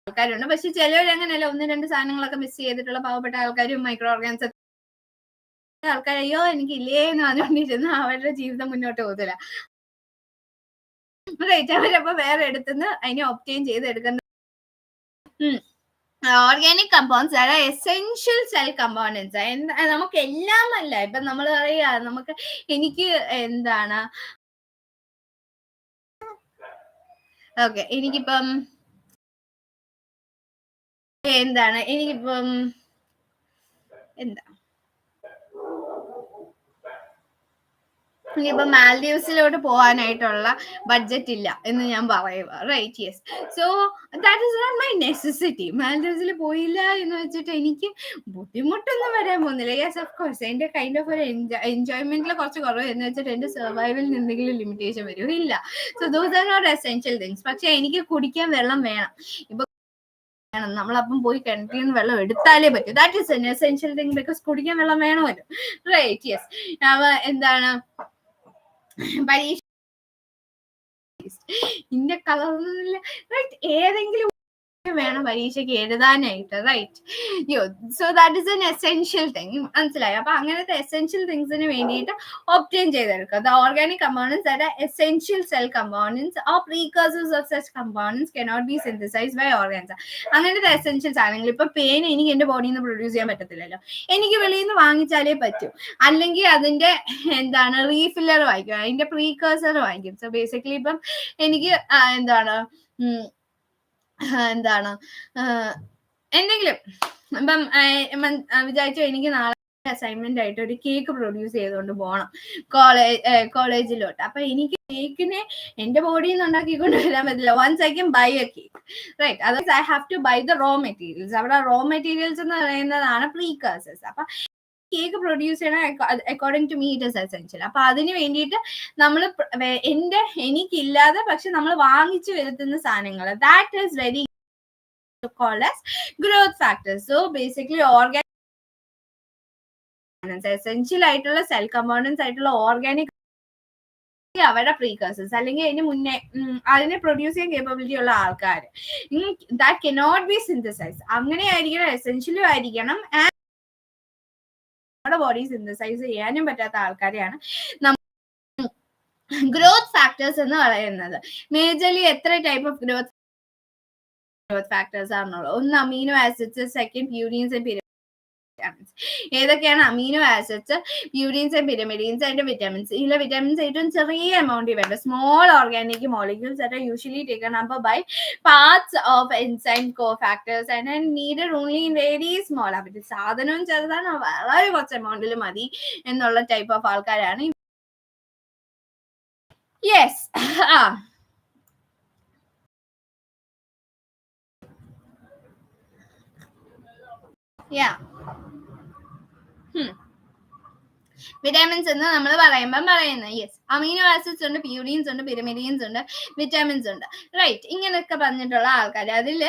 ആൾക്കാരുണ്ട്. പക്ഷെ ചിലവരങ്ങനെയല്ല, ഒന്ന് രണ്ട് സാധനങ്ങളൊക്കെ മിസ് ചെയ്തിട്ടുള്ള പാവപ്പെട്ട ആൾക്കാരും മൈക്രോ ഓർഗാനിസം ആൾക്കാർ അയ്യോ എനിക്കില്ലേ എന്ന് പറഞ്ഞുകൊണ്ടിരുന്ന അവരുടെ ജീവിതം മുന്നോട്ട് പോകത്തില്ല. റൈറ്റ്, അവരപ്പോ വേറെ എടുത്തുനിന്ന് അതിനെ ഒബ്റ്റെയിൻ ചെയ്തെടുക്കുന്ന ഓർഗാനിക് കമ്പൗണ്ട്സ് അതായത് എസെൻഷ്യൽ സെൽ കമ്പോണൻസ്. നമുക്ക് എല്ലാം അല്ല. ഇപ്പൊ നമ്മൾ പറയാ നമുക്ക് എനിക്ക് എന്താണ് ഓക്കെ എനിക്കിപ്പം എന്താ ഇനിയിപ്പോ മാൽഡീവ്സിലോട്ട് പോകാനായിട്ടുള്ള ബഡ്ജറ്റ് ഇല്ല എന്ന് ഞാൻ പറയുക. Right, yes. So that is not my necessity. മാൽഡീവ്സിൽ പോയില്ല എന്ന് വെച്ചിട്ട് എനിക്ക് ബുദ്ധിമുട്ടൊന്നും വരാൻ പോകുന്നില്ല. യെസ്, ഓഫ് കോഴ്സ് എന്റെ കൈൻഡ് ഓഫ് ഒരു എൻജോയ്മെന്റിൽ കുറച്ച് കുറവ് എന്ന് വെച്ചിട്ട് എന്റെ സർവൈവലിന് എന്തെങ്കിലും ലിമിറ്റേഷൻ വരും? ഇല്ല. So those are not essential things. പക്ഷെ എനിക്ക് കുടിക്കാൻ വെള്ളം വേണം. ഇപ്പൊ നമ്മളപ്പം പോയി കിണറ്റിൽ നിന്ന് വെള്ളം എടുത്താലേ പറ്റൂ. That is an essential thing because കുടിക്കാൻ വെള്ളം വേണമല്ലോ. Right, yes. എന്താണ് പരീക്ഷ ഇന്ന കളറൊന്നുമില്ല. റൈറ്റ്, ഏതെങ്കിലും വേണം പരീക്ഷയ്ക്ക് എഴുതാനായിട്ട്. Right, so that is an essential thing. മനസ്സിലായോ? അപ്പൊ അങ്ങനത്തെ എസെൻഷ്യൽ തിങ്സിന് വേണ്ടിയിട്ട് ഒബ്റ്റെയിൻ ചെയ്തെടുക്കുക. The organic components that are essential cell components or precursors of such components cannot be synthesised by organs. അങ്ങനത്തെ എസെൻഷ്യൽ സാധനങ്ങൾ ഇപ്പൊ പേൻ എനിക്ക് എന്റെ ബോഡിയിൽ നിന്ന് പ്രൊഡ്യൂസ് ചെയ്യാൻ പറ്റത്തില്ലല്ലോ. എനിക്ക് വെളിയിൽ നിന്ന് വാങ്ങിച്ചാലേ പറ്റൂ. അല്ലെങ്കിൽ അതിന്റെ റീഫില്ലർ വാങ്ങിക്കും, അതിന്റെ പ്രീകഴ്സർ വാങ്ങിക്കും. സോ ബേസിക്കലി ഇപ്പം എനിക്ക് എന്തെങ്കിലും ഇപ്പം വിചാരിച്ചു എനിക്ക് നാളെ അസൈൻമെന്റ് ആയിട്ട് ഒരു കേക്ക് പ്രൊഡ്യൂസ് ചെയ്തുകൊണ്ട് പോകണം കോളേജിലോട്ട്. അപ്പൊ എനിക്ക് കേക്കിനെ എന്റെ ബോഡിയിൽ നിന്ന് ഉണ്ടാക്കിക്കൊണ്ട് വരാൻ പറ്റില്ല. Once I can buy a cake, right, otherwise I have to buy the raw materials. അവിടെ റോ മെറ്റീരിയൽസ് എന്ന് പറയുന്നതാണ് പ്രീകഴ്സേഴ്സ്. അപ്പൊ കേക്ക് പ്രൊഡ്യൂസ് ചെയ്യണം according to me it is essential. അപ്പൊ അതിന് വേണ്ടിയിട്ട് നമ്മൾ എനിക്കില്ലാതെ പക്ഷെ നമ്മൾ വാങ്ങിച്ചു വരുത്തുന്ന സാധനങ്ങൾ, that is very called as growth factors. So basically organic components, essential ആയിട്ടുള്ള സെൽ കമ്പോണൻസ് ആയിട്ടുള്ള ഓർഗാനിക് അവരുടെ പ്രീകേഴ്സേഴ്സ് അല്ലെങ്കിൽ അതിന് മുന്നേ അതിനെ പ്രൊഡ്യൂസ് ചെയ്യാൻ കേപ്പബിലിറ്റി ഉള്ള ആൾക്കാർ ദാറ്റ് കനോട്ട് ബി സിന്തസൈസ്, അങ്ങനെ ആയിരിക്കണം, എസെൻഷ്യലും ആയിരിക്കണം, നമ്മുടെ ബോഡി സിന്തസൈസ് ചെയ്യാനും പറ്റാത്ത ആൾക്കാരെയാണ് ഗ്രോത്ത് ഫാക്ടേഴ്സ് എന്ന് പറയുന്നത്. മേജർലി എത്ര ടൈപ്പ് ഓഫ് ഗ്രോത്ത് ഫാക്ടേഴ്സ് ആണെന്നുള്ളത്? ഒന്ന് amino acids, second purines and pyramids. ഏതൊക്കെയാണ് amino acids, purines and pyrimidines and vitamins? ഇതിലെ വിറ്റാമിൻസ് ഏറ്റവും ചെറിയ എമൗണ്ട് വേണ്ട small organic molecules that are usually taken up by parts of enzyme cofactors and are needed only in very small. അവര് സാധനവും ചെറുതാണ്, വളരെ കുറച്ച് എമൗണ്ടിൽ മതി എന്നുള്ള ടൈപ്പ് ഓഫ് ആൾക്കാരാണ്. Yes, yeah. വിറ്റാമിൻസ് എന്ന് നമ്മൾ പറയുമ്പോൾ പറയുന്നത് യെസ്, അമീനോ ആസിഡ്സ് ഉണ്ട്, പ്യൂരിൻസ് ഉണ്ട്, പിരമിഡീൻസ് ഉണ്ട്, വിറ്റാമിൻസ് ഉണ്ട്, റൈറ്റ്. ഇങ്ങനെയൊക്കെ പറഞ്ഞിട്ടുള്ള ആൾക്കാർ. അതിൽ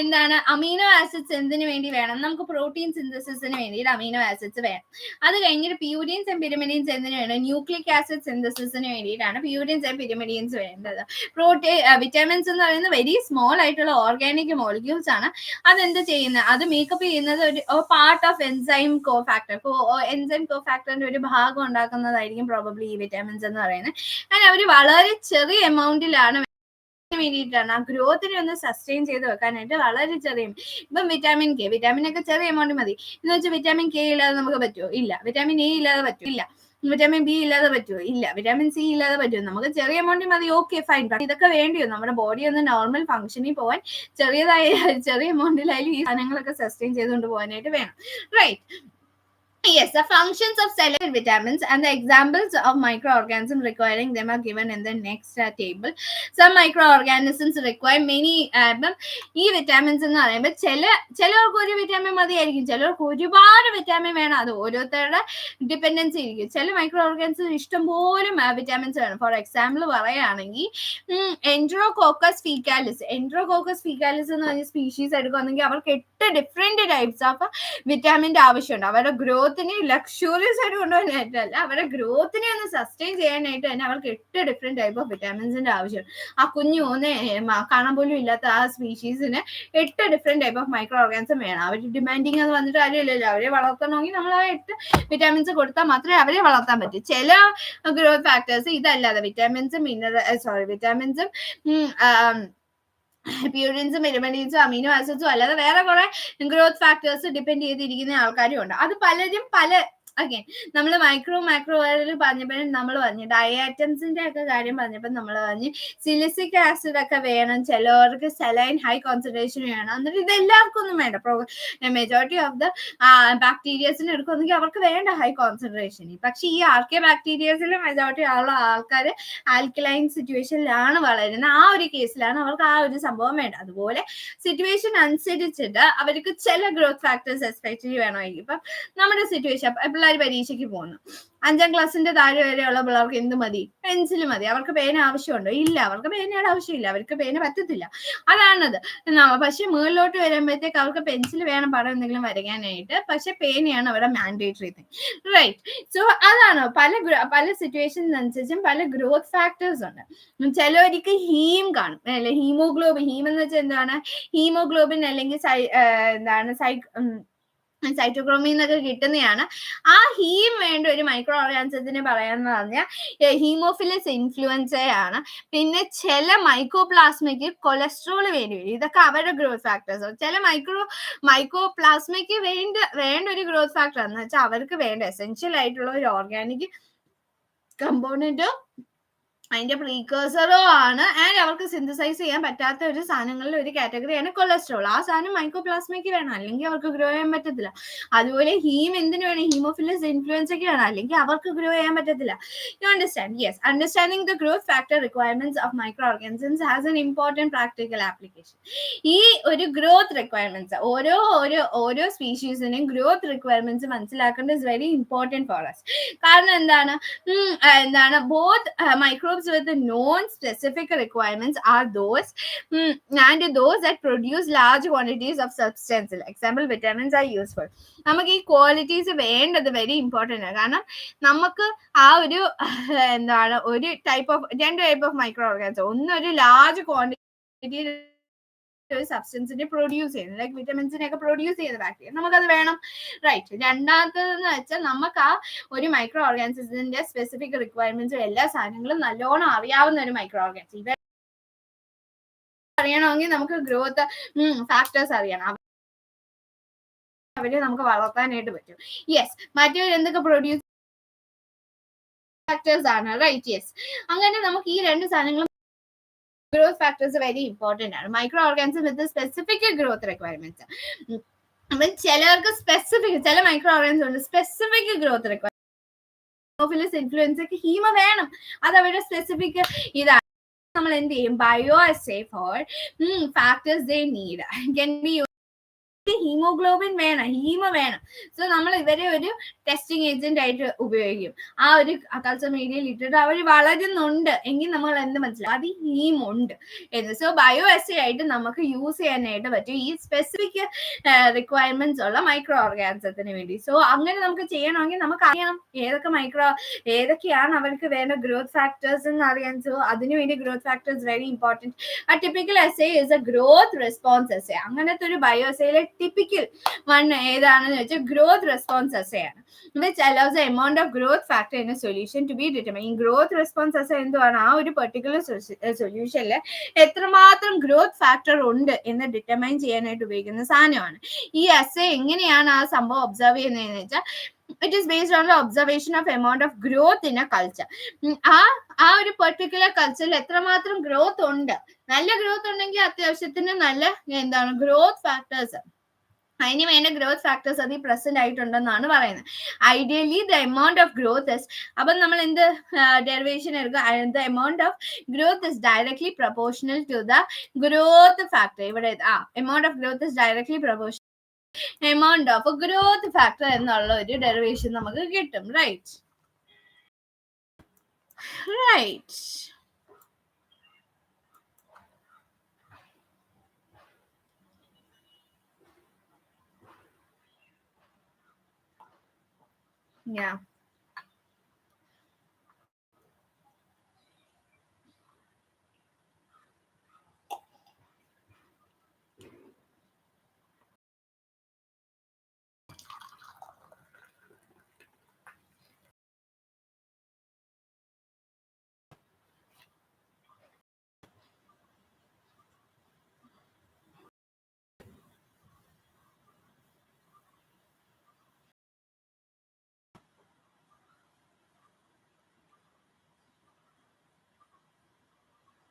എന്താണ് അമീനോ ആസിഡ്സ് എന്തിനു വേണ്ടി വേണം? നമുക്ക് പ്രോട്ടീൻ സിന്തസിസിന് വേണ്ടിയിട്ട് അമീനോ ആസിഡ്സ് വേണം. അത് കഴിഞ്ഞിട്ട് പ്യൂരിൻസ് ആൻഡ് പിരമിഡീൻസ് എന്തിനു വേണം? ന്യൂക്ലിക് ആസിഡ് സിന്തസിസിന് വേണ്ടിയിട്ടാണ് പ്യൂരിൻസ് ആൻഡ് പിരമിഡീൻസ് വേണ്ടത്. വിറ്റാമിൻസ് എന്ന് പറയുന്നത് വെരി സ്മോൾ ആയിട്ടുള്ള ഓർഗാനിക് മോളിക്യൂൾസ് ആണ്. അതെന്ത് ചെയ്യുന്നത്? അത് മേക്കപ്പ് ചെയ്യുന്നത് ഒരു part of enzyme cofactor. Enzyme കോഫാക്ടറിന്റെ ഒരു ഭാഗം ഉണ്ടാക്കുന്നതായിരിക്കും പ്രോബബ്ലി ഈ വിറ്റാമിൻസ് എന്ന് പറയുന്നത്. അങ്ങനെ അവർ വളരെ ചെറിയ എമൗണ്ടിലാണ് വേണ്ടിയിട്ടാണ് ആ ഗ്രോത്തിനെ ഒന്ന് സസ്റ്റെയിൻ ചെയ്ത് വെക്കാനായിട്ട് വളരെ ചെറിയ. ഇപ്പം വിറ്റാമിൻ കെ, വിറ്റാമിൻ ഒക്കെ ചെറിയ എമൗണ്ട് മതി എന്ന് വെച്ചാൽ വിറ്റാമിൻ കെ ഇല്ലാതെ നമുക്ക് പറ്റുമോ? ഇല്ല. വിറ്റാമിൻ എ ഇല്ലാതെ പറ്റില്ല. വിറ്റാമിൻ ബി ഇല്ലാതെ പറ്റുമോ? ഇല്ല. വിറ്റാമിൻ സി ഇല്ലാതെ പറ്റുമോ? നമുക്ക് ചെറിയ എമൗണ്ടിൽ മതി, ഓക്കെ ഫൈൻ. ഇതൊക്കെ വേണ്ടിയോ നമ്മുടെ ബോഡി ഒന്ന് നോർമൽ ഫംഗ്ഷനിൽ പോകാൻ? ചെറിയ എമൗണ്ടിലായാലും ഈ സാധനങ്ങളൊക്കെ സസ്റ്റെയിൻ ചെയ്തുകൊണ്ട് പോകാനായിട്ട് വേണം, right? Yes, the functions of selected vitamins and the examples of microorganisms requiring them are given in the next table. Some microorganisms require many ഈ വിറ്റാമിൻസ് എന്ന് പറയുമ്പോൾ ചിലർക്ക് ഒരു വിറ്റാമിൻ മതിയായിരിക്കും, ചിലർക്ക് ഒരുപാട് വിറ്റാമിൻ വേണം. അത് ഓരോരുത്തരുടെ ഡിപ്പെൻഡൻസി ഇരിക്കും. ചില മൈക്രോ ഓർഗാനിസം ഇഷ്ടംപോലെ വിറ്റാമിൻസ് വേണം. ഫോർ എക്സാമ്പിൾ പറയുകയാണെങ്കിൽ എൻട്രോകോക്കസ് ഫീക്കാലിസ് എന്ന് പറഞ്ഞ സ്പീഷീസ് എടുക്കുകയാണെങ്കിൽ അവർക്ക് 8 ഡിഫറെന്റ് ടൈപ്സ് ഓഫ് വിറ്റാമിൻ്റെ ആവശ്യമുണ്ട്. അവരുടെ ഗ്രോത്തിനെ ലക്ഷൂറിയസ് ആയിട്ട് കൊണ്ടുപോകാനായിട്ടല്ല, അവരുടെ ഗ്രോത്തിനെ ഒന്ന് സസ്റ്റെയിൻ ചെയ്യാനായിട്ട് തന്നെ അവർക്ക് 8 ഡിഫറെന്റ് ടൈപ്പ് ഓഫ് വിറ്റാമിൻസിന്റെ ആവശ്യമുണ്ട്. ആ കുഞ്ഞു കാണാൻ പോലും ഇല്ലാത്ത ആ സ്പീഷീസിന് 8 different type of micro organism വേണം. അവർ ഡിമാൻഡിങ് എന്ന് വന്നിട്ട് കാര്യമില്ലല്ലോ. അവരെ വളർത്തണമെങ്കിൽ നമ്മൾ ആ 8 വിറ്റാമിൻസ് കൊടുത്താൽ മാത്രമേ അവരെ വളർത്താൻ പറ്റൂ. ചില ഗ്രോത്ത് ഫാക്ടേഴ്സ് ഇതല്ലാതെ വിറ്റാമിൻസും പ്യൂരിൻസും പിരമിഡീൻസും അമീനോ ആസിഡ്സും അല്ലാതെ വേറെ കുറെ ഗ്രോത്ത് ഫാക്ടേഴ്സ് ഡിപ്പെൻഡ് ചെയ്തിരിക്കുന്ന ആൾക്കാരും ഉണ്ട്. അത് പലരും അഗൈൻ നമ്മൾ മാക്രോ പറഞ്ഞപ്പോഴും നമ്മൾ പറഞ്ഞു ഡയറ്റംസിന്റെ ഒക്കെ കാര്യം പറഞ്ഞപ്പോൾ നമ്മൾ പറഞ്ഞു സിലിസിക് ആസിഡ് ഒക്കെ വേണം, ചിലവർക്ക് സെലൈൻ ഹൈ കോൺസെൻട്രേഷൻ വേണം. എന്നിട്ട് ഇത് എല്ലാവർക്കും ഒന്നും വേണ്ട. മെജോറിറ്റി ഓഫ് ദ ബാക്ടീരിയസിന് എടുക്കുന്നെങ്കിൽ അവർക്ക് വേണ്ട ഹൈ കോൺസെൻട്രേഷൻ. പക്ഷെ ഈ ആർക്കെ ബാക്ടീരിയസിൽ മെജോറിറ്റി ഉള്ള ആൾക്കാർ ആൽക്കലൈൻ സിറ്റുവേഷനിലാണ് വളരുന്നത്. ആ ഒരു കേസിലാണ് അവർക്ക് ആ ഒരു സംഭവം വേണ്ട. അതുപോലെ സിറ്റുവേഷൻ അനുസരിച്ചിട്ട് അവർക്ക് ചില ഗ്രോത്ത് ഫാക്ടേഴ്സ് എസ്പെഷ്യലി വേണമായിരിക്കും. ഇപ്പം നമ്മുടെ സിറ്റുവേഷൻ പിള്ളേർ പരീക്ഷയ്ക്ക് പോകുന്നു, 5ാം ക്ലാസ്സിന്റെ താഴെ വരെയുള്ള പിള്ളേർക്ക് എന്ത് മതി? പെൻസിൽ മതി. അവർക്ക് പേന ആവശ്യമുണ്ടോ? ഇല്ല. അവർക്ക് പേനയുടെ ആവശ്യമില്ല, അവർക്ക് പേന പറ്റത്തില്ല, അതാണത്. പക്ഷെ മുകളിലോട്ട് വരുമ്പോഴത്തേക്ക് അവർക്ക് പെൻസിൽ വേണം പടം എന്തെങ്കിലും വരയ്ക്കാനായിട്ട്. പക്ഷെ പേനയാണ് അവരുടെ മാൻഡേറ്ററി തിങ്, റൈറ്റ്? സോ അതാണ് പല സിറ്റുവേഷൻസ് അനുസരിച്ചും പല ഗ്രോത്ത് ഫാക്ടേഴ്സ് ഉണ്ട്. ചിലവർക്ക് ഹീം കാണും, അല്ലെ ഹീമോഗ്ലോബിൻ. ഹീം എന്ന് വെച്ചാൽ എന്താണ്? ഹീമോഗ്ലോബിൻ അല്ലെങ്കിൽ സൈറ്റോക്രോമിൻ എന്നൊക്കെ കിട്ടുന്നതാണ്. ആ ഹീം വേണ്ട ഒരു മൈക്രോ ഓർഗാനിസത്തിന് പറയാന്ന് പറഞ്ഞാൽ ഹീമോഫിലസ് ഇൻഫ്ലുവൻസയാണ്. പിന്നെ ചില മൈക്കോപ്ലാസ്മയ്ക്ക് കൊളസ്ട്രോൾ വേണ്ടി വരും. ഇതൊക്കെ അവരുടെ ഗ്രോത്ത് ഫാക്ടേഴ്സ്. ചില മൈക്കോപ്ലാസ്മയ്ക്ക് വേണ്ട ഒരു ഗ്രോത്ത് ഫാക്ടർ എന്ന് വെച്ചാൽ അവർക്ക് വേണ്ട എസെൻഷ്യൽ ആയിട്ടുള്ള ഒരു ഓർഗാനിക് കമ്പോണന്റോ അതിന്റെ പ്രീകേഴ്സറോ ആണ്. ആൻഡ് അവർക്ക് സിന്തസൈസ് ചെയ്യാൻ പറ്റാത്ത ഒരു സാധനങ്ങളിൽ ഒരു കാറ്റഗറിയാണ് കൊളസ്ട്രോൾ. ആ സാധനം മൈക്കോപ്ലാസ്മയ്ക്ക് വേണം, അല്ലെങ്കിൽ അവർക്ക് ഗ്രോ ചെയ്യാൻ പറ്റത്തില്ല. അതുപോലെ ഹീം എന്തിനു വേണം? ഹീമോഫിലസ് ഇൻഫ്ലുവൻസയ്ക്ക് വേണം, അല്ലെങ്കിൽ അവർക്ക് ഗ്രോ ചെയ്യാൻ പറ്റത്തില്ല. You understand? Yes, understanding the growth factor requirements of micro organisms has an important practical application. ഈ ഒരു ഗ്രോത്ത് റിക്വയർമെന്റ്സ് ഓരോ സ്പീഷീസിനും ഗ്രോത്ത് റിക്വയർമെന്റ്സ് മനസ്സിലാക്കേണ്ടത് is very important for us. കാരണം എന്താണ് both microbes microbes with the known specific requirements are those and those that produce large quantities of substance. Example, vitamins are useful. നമുക്ക് ഈ qualities വേണ്ടത് very important ആണ്. കാരണം നമുക്ക് ആ ഒരു എന്താണ് ഒരു രണ്ട് ടൈപ്പ് ഓഫ് മൈക്രോ ഓർഗാനിസം, ഒന്ന് ഒരു ലാർജ് ക്വാണ്ടിറ്റി സബ്സ്റ്റൻസിനെ പ്രൊഡ്യൂസ് ചെയ്യുന്നത്, ലൈക്ക് വിറ്റമിൻസിനെ ഒക്കെ പ്രൊഡ്യൂസ് ചെയ്യുന്ന ബാക്ടീരിയ, നമുക്കത് വേണം, റൈറ്റ്. രണ്ടാമത്തേന്ന് വെച്ചാൽ നമുക്ക് ആ ഒരു മൈക്രോ ഓർഗാനിസത്തിന്റെ സ്പെസിഫിക് റിക്വയർമെന്റ്സും എല്ലാ സാധനങ്ങളും നല്ലോണം അറിയാവുന്ന ഒരു മൈക്രോ ഓർഗാനിസം. ഇവ അറിയണമെങ്കിൽ നമുക്ക് ഗ്രോത്ത് ഫാക്ടേഴ്സ് അറിയണം, അവരെ നമുക്ക് വളർത്താനായിട്ട് പറ്റും. യെസ്, മറ്റൊരു എന്തൊക്കെ പ്രൊഡ്യൂസ് ഫാക്ടേഴ്സ് ആണ്, റൈറ്റ്. യെസ്, അങ്ങനെ നമുക്ക് ഈ രണ്ട് സാധനങ്ങളും growth factors very important ആണ്. Micro organism with specific growth requirements. അപ്പം ചിലർക്ക് സ്പെസിഫിക്, ചില മൈക്രോ ഓർഗാനിസം ഉണ്ട് സ്പെസിഫിക് ഗ്രോത്ത് റിക്വയർമെന്റ്, ഇൻഫ്ലുവൻസ് ഒക്കെ ഹീമ വേണം, അത് അവരുടെ സ്പെസിഫിക് ഇതാണ്. നമ്മൾ എന്ത് ചെയ്യും, bioassay for factors they need can be haemoglobin വേണം, ഹീമ വേണം. സോ നമ്മൾ ഇവരെ ഒരു ടെസ്റ്റിംഗ് ഏജന്റ് ആയിട്ട് ഉപയോഗിക്കും. ആ ഒരു കൾച്ചർ മീഡിയയിൽ ഇട്ടിട്ട് അവർ വളരുന്നുണ്ട് എങ്കിൽ നമ്മൾ എന്ത് മനസ്സിലാവും, അത് ഹീമുണ്ട് എന്ന്. സോ ബയോ എസ് ആയിട്ട് നമുക്ക് യൂസ് ചെയ്യാനായിട്ട് പറ്റും ഈ സ്പെസിഫിക് റിക്വയർമെന്റ്സ് ഉള്ള മൈക്രോ ഓർഗാനിസത്തിന് വേണ്ടി. സോ അങ്ങനെ നമുക്ക് ചെയ്യണമെങ്കിൽ നമുക്ക് അറിയണം ഏതൊക്കെയാണ് അവർക്ക് വേണ്ട ഗ്രോത്ത് ഫാക്ടേഴ്സ് എന്ന് അറിയാൻ. സോ അതിനുവേണ്ടി ഗ്രോത്ത് ഫാക്ടേഴ്സ് വെരി ഇമ്പോർട്ടൻറ്റ്. ആ typical essay is A growth response essay. അങ്ങനത്തെ ഒരു ബയോ എസ്സേയിലെ ടിപ്പിക്കൽ വൺ ഏതാണെന്ന് വെച്ചാൽ ഗ്രോത്ത് റെസ്പോൺസ് എസ്സേ ആണ്, which allows the amount of growth factor in a solution to be determined. ഈ growth response essay എന്തുവാണ്, ആ ഒരു പെർട്ടിക്കുലർ സൊല്യൂഷനിൽ എത്രമാത്രം ഗ്രോത്ത് ഫാക്ടർ ഉണ്ട് എന്ന് ഡിറ്റർമൈൻ ചെയ്യാനായിട്ട് ഉപയോഗിക്കുന്ന സാധനമാണ്. ഈ എസ്സേ എങ്ങനെയാണ് ആ സംഭവം ഒബ്സർവ് ചെയ്യുന്നതെന്ന് വെച്ചാൽ it is based on the observation of amount of growth in a culture. ആ ഒരു പെർട്ടിക്കുലർ കൾച്ചറിൽ എത്രമാത്രം ഗ്രോത്ത് ഉണ്ട്, നല്ല ഗ്രോത്ത് ഉണ്ടെങ്കിൽ അത്യാവശ്യത്തിന് നല്ല എന്താണ് ഗ്രോത്ത് ഫാക്ടേഴ്സ്, അതിന് വേണ്ട ഗ്രോത്ത് ഫാക്ടേഴ്സ് അതിൽ പ്രസന്റ് ആയിട്ടുണ്ടെന്നാണ് പറയുന്നത്. Ideally the amount of growth is, അപ്പം നമ്മൾ എന്ത് ഡെറിവേഷൻ എടുക്കുക, the amount of growth is directly proportional to the growth factor. ഇവിടെ amount of growth is directly proportional amount of growth factor എന്നുള്ള ഒരു ഡെറിവേഷൻ നമുക്ക് കിട്ടും, റൈറ്റ്. Yeah.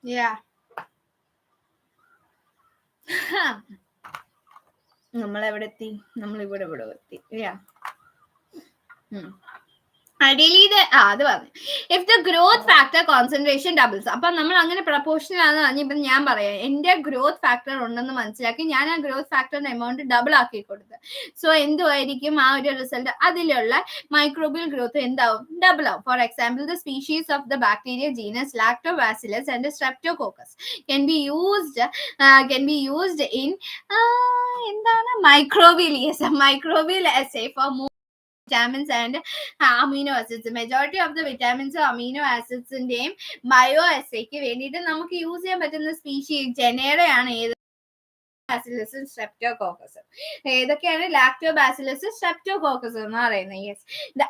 Yeah. നമ്മളെവിടെ എത്തി, നമ്മളിവിടെ എത്തി. Ideally, അത് പറഞ്ഞു if the growth factor concentration doubles. അപ്പം നമ്മൾ അങ്ങനെ പ്രൊപ്പോർഷണൽ ആണെന്ന് പറഞ്ഞിപ്പം ഞാൻ പറയാം എൻ്റെ ഗ്രോത്ത് ഫാക്ടർ ഉണ്ടെന്ന് മനസ്സിലാക്കി ഞാൻ ആ ഗ്രോത്ത് ഫാക്ടറിന്റെ എമൗണ്ട് ഡബിൾ ആക്കി കൊടുത്ത്. സോ എന്തുമായിരിക്കും ആ ഒരു റിസൾട്ട്, അതിലുള്ള മൈക്രോബിയൽ ഗ്രോത്ത് എന്താവും, ഡബിൾ ആവും. For example, the species of the bacteria genus lactobacillus and streptococcus can be used in എന്താണ് microbial assay for vitamins and amino acids. Majority of the vitamins or amino acids ന്റെയും bio എസ്സേക്ക് വേണ്ടിയിട്ട് നമുക്ക് use ചെയ്യാൻ പറ്റുന്ന species ജനേറയാണ് ഏത്, ബാസിലസും സ്ട്രെപ്റ്റോകോക്കസും. ഏതൊക്കെയാണ് lactobacillus streptococcus എന്ന് പറയുന്നത്. Yes, the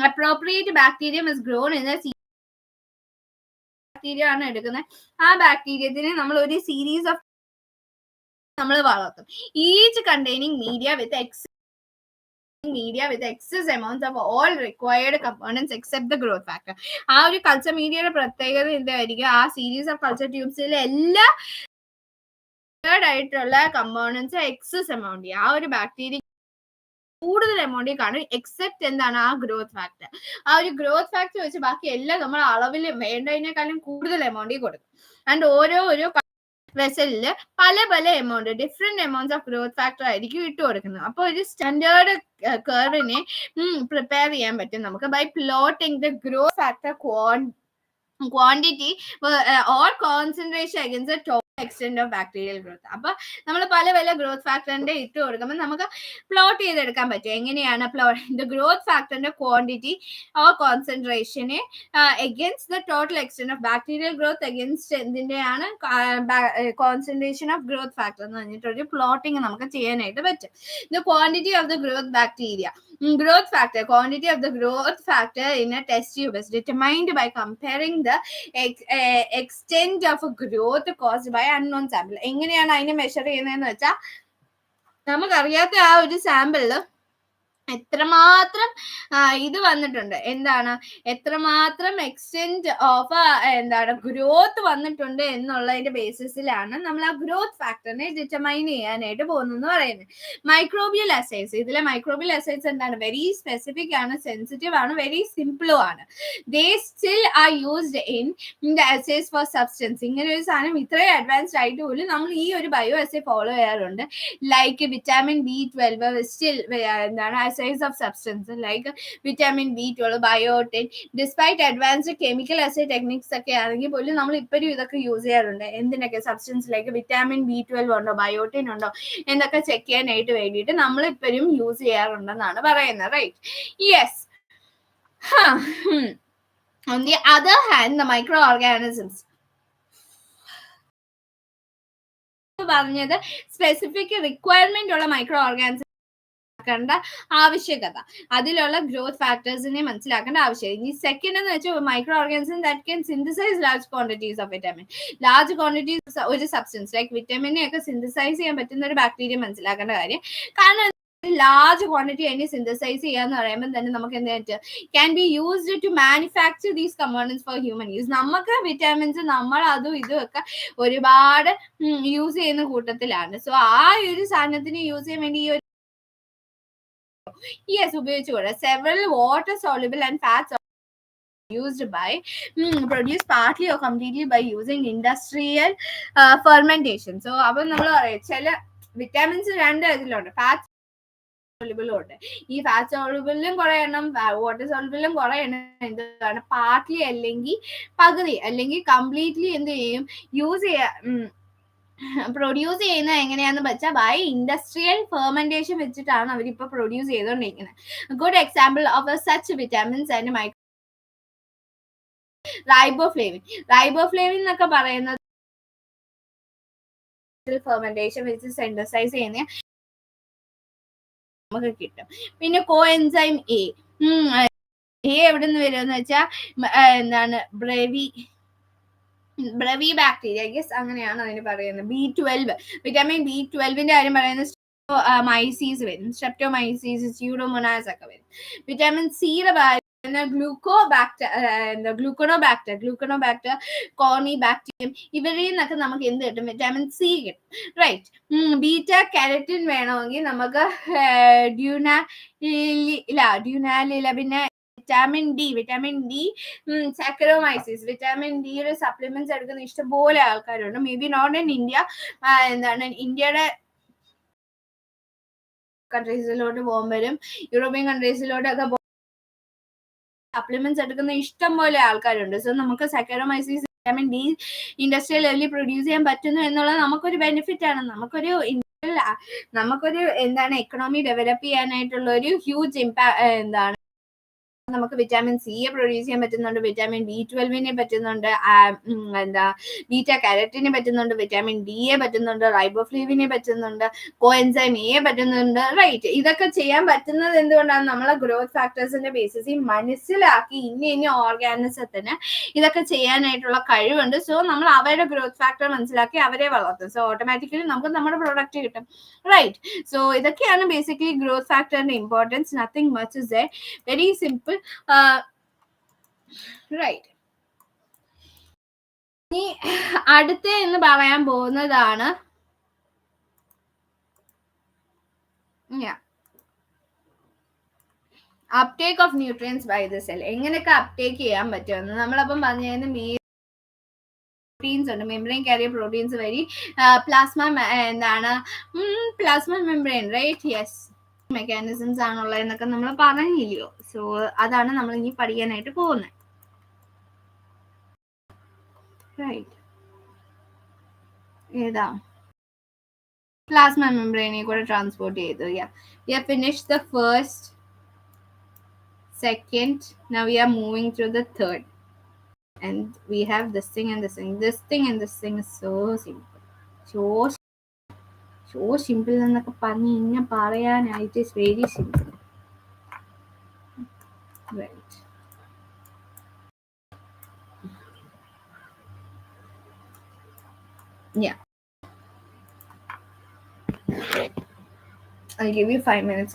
appropriate bacterium is grown in bacteria ആണ് എടുക്കുന്നത്. ആ ബാക്ടീരിയത്തിനെ നമ്മൾ ഒരു സീരീസ് ഓഫ് നമ്മൾ വളർത്തും, each containing media with excess amounts of all required components except the growth factor. ആ ഒരു കൾച്ചർ മീഡിയയുടെ പ്രത്യേകത എന്തായിരിക്കും, ആ സീരീസ് ഓഫ് കൾച്ചർ ട്യൂബ്സിലെ എല്ലാ ആയിട്ടുള്ള കമ്പോണൻസ് എക്സസ് എമൗണ്ട് ആ ഒരു ബാക്ടീരിയ കൂടുതൽ എമൗണ്ടിൽ കാണും, എക്സെപ്റ്റ് എന്താണ് ആ ഗ്രോത്ത് ഫാക്ടർ. ആ ഒരു ഗ്രോത്ത് ഫാക്ടർ വെച്ച് ബാക്കി എല്ലാം നമ്മൾ അളവിൽ വേണ്ടതിനേക്കാളും കൂടുതൽ എമൗണ്ടിൽ കൊടുക്കും. ആൻഡ് ഓരോ വെസലില് പല amount different amounts of growth factor ആയിരിക്കും ഇട്ട് കൊടുക്കുന്നത്. അപ്പോൾ ഒരു സ്റ്റാൻഡേർഡ് കർവിനെ പ്രിപ്പയർ ചെയ്യാൻ പറ്റും നമുക്ക് by plotting the growth factor quantity or concentration against the total extent of bacterial growth. അപ്പൊ നമ്മൾ പല ഗ്രോത്ത് ഫാക്ടറിന്റെ ഇട്ട് കൊടുക്കുമ്പോൾ നമുക്ക് പ്ലോട്ട് ചെയ്തെടുക്കാൻ പറ്റും എങ്ങനെയാണ് the growth factor quantity or concentration against the total extent of bacterial growth against എന്തിന്റെയാണ് concentration of growth factor എന്ന് പറഞ്ഞിട്ടൊരു പ്ലോട്ടിങ് നമുക്ക് ചെയ്യാനായിട്ട് പറ്റും. The quantity of the growth bacteria, growth factor, quantity of the growth factor in a test tube is determined by comparing the extent of growth caused by unknown sample. എങ്ങനെയാണ് അതിനെ measure ചെയ്യുന്നതെന്ന് വെച്ചാൽ നമുക്കറിയാത്ത ആ ഒരു സാമ്പിളില് എത്രമാത്രം ഇത് വന്നിട്ടുണ്ട്, എന്താണ് എത്രമാത്രം എക്സ്റ്റെന്റ് ഓഫ് എന്താണ് ഗ്രോത്ത് വന്നിട്ടുണ്ട് എന്നുള്ളതിന്റെ ബേസിസിലാണ് നമ്മൾ ആ ഗ്രോത്ത് ഫാക്ടറിനെ ഡിറ്റർമൈൻ ചെയ്യാനായിട്ട് പോകുന്നതെന്ന് പറയുന്നത്. മൈക്രോബിയൽ അസൈസ്, ഇതിലെ മൈക്രോബിയൽ അസൈസ് എന്താണ്, വെരി സ്പെസിഫിക് ആണ്, സെൻസിറ്റീവ് ആണ്, വെരി സിംപിളും ആണ്. They still are used in the assays for substance. ഇങ്ങനെ ഒരു സാധനം ഇത്രയും അഡ്വാൻസ്ഡ് ആയിട്ട് പോലും നമ്മൾ ഈ ഒരു ബയോ അസൈ ഫോളോ ചെയ്യാറുണ്ട്. ലൈക്ക് വിറ്റാമിൻ B12 സ്റ്റിൽ എന്താണ് assays of substance like vitamin B12, biotin. Despite advanced chemical assay techniques ഒക്കെ ആണെങ്കിൽ പോലും നമ്മൾ ഇപ്പോഴും ഇതൊക്കെ യൂസ് ചെയ്യാറുണ്ട്. എന്തിനൊക്കെ, സബ്സ്റ്റൻസ് ലൈക്ക് വിറ്റാമിൻ B12 ഉണ്ടോ, ബയോട്ടിൻ ഉണ്ടോ എന്നൊക്കെ ചെക്ക് ചെയ്യാനായിട്ട് വേണ്ടിയിട്ട് നമ്മൾ ഇപ്പോഴും യൂസ് ചെയ്യാറുണ്ടെന്നാണ് പറയുന്നത്. Right, yes. On the other hand, the microorganisms പറഞ്ഞത് സ്പെസിഫിക് റിക്വയർമെന്റ് ഉള്ള മൈക്രോ ഓർഗാനിസം ആവശ്യകത, അതിലുള്ള ഗ്രോത്ത് ഫാക്ടേഴ്സിനെ മനസ്സിലാക്കേണ്ട ആവശ്യം. ഇനി സെക്കൻഡ് എന്ന് വെച്ചാൽ micro organism that can synthesize large quantities of vitamin. Large quantities ഒരു സബ്സ്റ്റൻസ് ലൈക്ക് വിറ്റാമിനെ ഒക്കെ സിന്തസൈസ് ചെയ്യാൻ പറ്റുന്ന ഒരു ബാക്ടീരിയ മനസ്സിലാക്കേണ്ട കാര്യം. കാരണം ലാർജ് ക്വാണ്ടിറ്റി അതിനെ സിന്തസൈസ് ചെയ്യാന്ന് പറയുമ്പോൾ തന്നെ നമുക്ക് എന്താ പറ്റുക, can be used to manufacture these components for human use. നമുക്ക് വിറ്റാമിൻസ് നമ്മൾ അതും ഇതും ഒക്കെ ഒരുപാട് യൂസ് ചെയ്യുന്ന കൂട്ടത്തിലാണ്. സോ ആ ഒരു സാധനത്തിന് യൂസ് ചെയ്യാൻ വേണ്ടി ഈ ഒരു ഉപയോഗിച്ചുകൂടെ. Several water soluble and fats used by produced partly or completely by using industrial fermentation. So അപ്പോൾ നമ്മൾ പറയാം ചില വിറ്റാമിൻസ് രണ്ട് ഇതിലുണ്ട്, ഫാറ്റ് സോളിബിളും ഉണ്ട്. ഈ ഫാറ്റ് സോളിബിളിലും കുറെ എണ്ണം, വാട്ടർ സോളിബിളിലും കുറെ എണ്ണം എന്താണ് പാർട്ട്ലി അല്ലെങ്കിൽ പകുതി അല്ലെങ്കിൽ കംപ്ലീറ്റ്ലി എന്ത് ചെയ്യും യൂസ് ചെയ്യാ പ്രൊഡ്യൂസ് ചെയ്യുന്നത് എങ്ങനെയാന്ന് വെച്ചാൽ ബൈ ഇൻഡസ്ട്രിയൽ ഫെർമെന്റേഷൻ വെച്ചിട്ടാണ് അവരിപ്പോ പ്രൊഡ്യൂസ് ചെയ്തുകൊണ്ടിരിക്കുന്നത്. Good example of such vitamins and micro riboflavin. Riboflavin എന്നൊക്കെ പറയുന്നത് ഫെർമെന്റേഷൻ വെച്ച് സിന്തസൈസ് ചെയ്യുന്ന നമുക്ക് കിട്ടും. പിന്നെ കോഎൻസൈം എ എവിടെ നിന്ന് വരുമെന്ന് വെച്ചാൽ എന്താണ് ബ്രവി ബാക്ടീരിയ, യെസ് അങ്ങനെയാണ് അതിന് പറയുന്നത്. B12, വിറ്റാമിൻ B12ന്റെ കാര്യം പറയുന്നത് മൈസീസ് വരും, സ്ട്രെപ്റ്റോമൈസീസ്, സ്യൂഡോമോണാസ് ഒക്കെ വരും. വിറ്റാമിൻ സിയുടെ ഗ്ലൂക്കോണോബാക്ടർ, കോർണിബാക്ടീരിയം, ഇവരിൽ നിന്നൊക്കെ നമുക്ക് എന്ത് കിട്ടും, വിറ്റാമിൻ സി കിട്ടും. റൈറ്റ്, ബീറ്റ കാരറ്റിൻ വേണമെങ്കിൽ നമുക്ക് ഡ്യൂനാലില, പിന്നെ വിറ്റാമിൻ ഡി സാക്കറോമൈസിസ്, വിറ്റാമിൻ ഡിയുടെ സപ്ലിമെന്റ്സ് എടുക്കുന്ന ഇഷ്ടംപോലെ ആൾക്കാരുണ്ട്. Maybe not in India, എന്താണ് ഇന്ത്യയുടെ കൺട്രീസിലോട്ട് പോകുമ്പോഴും യൂറോപ്യൻ കൺട്രീസിലോട്ടൊക്കെ സപ്ലിമെന്റ്സ് എടുക്കുന്ന ഇഷ്ടം പോലെ ആൾക്കാരുണ്ട്. സോ നമുക്ക് സാക്കറോമൈസിസ്, വിറ്റാമിൻ ഡി ഇൻഡസ്ട്രിയൽ ലെവലിൽ പ്രൊഡ്യൂസ് ചെയ്യാൻ പറ്റുന്നു എന്നുള്ളത് നമുക്കൊരു ബെനിഫിറ്റ് ആണ്. നമുക്കൊരു എന്താണ് എക്കണോമി ഡെവലപ്പ് ചെയ്യാനായിട്ടുള്ള ഒരു ഹ്യൂജ് എന്താണ് നമുക്ക് വിറ്റാമിൻ സിയെ പ്രൊഡ്യൂസ് ചെയ്യാൻ പറ്റുന്നുണ്ട്, വിറ്റാമിൻ B12നെ പറ്റുന്നുണ്ട്, ബീറ്റ കാരറ്റിനെ പറ്റുന്നുണ്ട്, വിറ്റാമിൻ ഡിയെ പറ്റുന്നുണ്ട്, റൈബോഫ്ലേവിനെ പറ്റുന്നുണ്ട്, കോഎൻസൈം എയെ പറ്റുന്നുണ്ട്. റൈറ്റ്, ഇതൊക്കെ ചെയ്യാൻ പറ്റുന്നത് എന്തുകൊണ്ടാണ്, നമ്മളെ ഗ്രോത്ത് ഫാക്ടേഴ്സിന്റെ ബേസിസിൽ മനസ്സിലാക്കി ഇന്ന ഓർഗാനിസത്തിന് ഇതൊക്കെ ചെയ്യാനായിട്ടുള്ള കഴിവുണ്ട്. സോ നമ്മൾ അവരുടെ ഗ്രോത്ത് ഫാക്ടർ മനസ്സിലാക്കി അവരെ വളർത്തും. സോ ഓട്ടോമാറ്റിക്കലി നമുക്ക് നമ്മുടെ പ്രൊഡക്റ്റ് കിട്ടും. റൈറ്റ്, സോ ഇതൊക്കെയാണ് ബേസിക്കലി ഗ്രോത്ത് ഫാക്ടറിന്റെ importance. Nothing much is there, very simple. Right, ഇനി അടുത്ത എന്ന് പറയാൻ പോകുന്നതാണ് uptake of nutrients by the cell. എങ്ങനെയൊക്കെ അപ്ടേക്ക് ചെയ്യാൻ പറ്റുമെന്ന് നമ്മളപ്പം പറഞ്ഞിരുന്നു. പ്രോട്ടീൻസ് ഉണ്ട്, മെംബ്രെയിൻ കാരിയർ പ്രോട്ടീൻസ് വഴി പ്ലാസ്മ എന്താണ് plasma membrane, right, yes mechanisms ആണുള്ളതെന്നൊക്കെ നമ്മൾ പറഞ്ഞില്ലയോ. സോ അതാണ് നമ്മൾ ഇനി പഠിക്കാനായിട്ട് പോകുന്നത്. Right. ഏതാ പ്ലാസ്മ മെംബ്രെയിനെ കൂടെ ട്രാൻസ്പോർട്ട് ചെയ്തു. Yeah, we have finished the first, second, now we are moving to the third, and we have this thing and this thing. This thing and this thing is so simple. So so simple എന്നൊക്കെ പറഞ്ഞ് ഇങ്ങനെ പറയാനായിട്ട് is very simple. Right. Yeah, I'll give you 5 minutes.